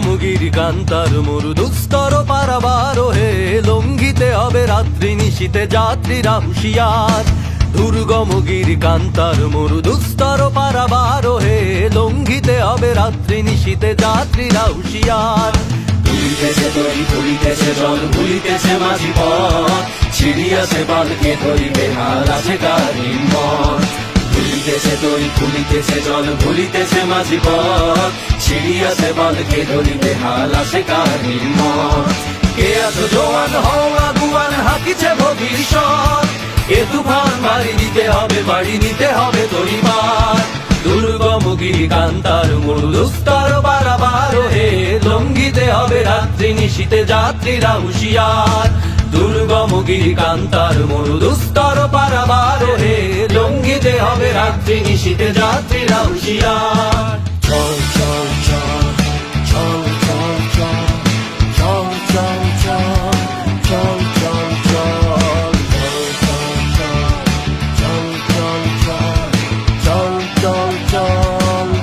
দুর্গমগির কান্তার মরু দুস্তর পারাবার হে, লঙ্ঘিতে হবে রাত্রি নিশীতে যাত্রীরা হুঁশিয়ার। দুর্গমগির কান্তার মরু দুস্তর পারাবার হে, লঙ্ঘিতে হবে রাত্রি নিশীতে যাত্রীরা হুঁশিয়ার। তুলিতেছে তরি তুলিতেছে জল ভুলিতেছে মাঝি পথ, ছিড়িয়াছে বালকে ধরিবে হাল আছে কার হিম্মত। তুলিতেছে তরি তুলিতেছে জল ভুলিতেছে মাঝি পথ, ছিড়িয়াছে বালকে ধরিবে হাল আছে কার হিম্মত। কে আছো জোয়ান হও আগুয়ান হাকিছে ভবিষ্যৎ, এ তুফান বাড়ি দিতে হবে বাড়ি নিতে হবে তরিবার। দুর্গমগির কান্তার মরু দুস্তর পারাবার হে, লঙ্ঘিতে হবে রাত্রি নিশীতে যাত্রীরা হুঁশিয়ার। দুর্গমগির কান্তার মরু দুস্তর পারাবার হে, লঙ্ঘিতে হবে রাত্রি নিশীতে যাত্রীরা হুঁশিয়ার।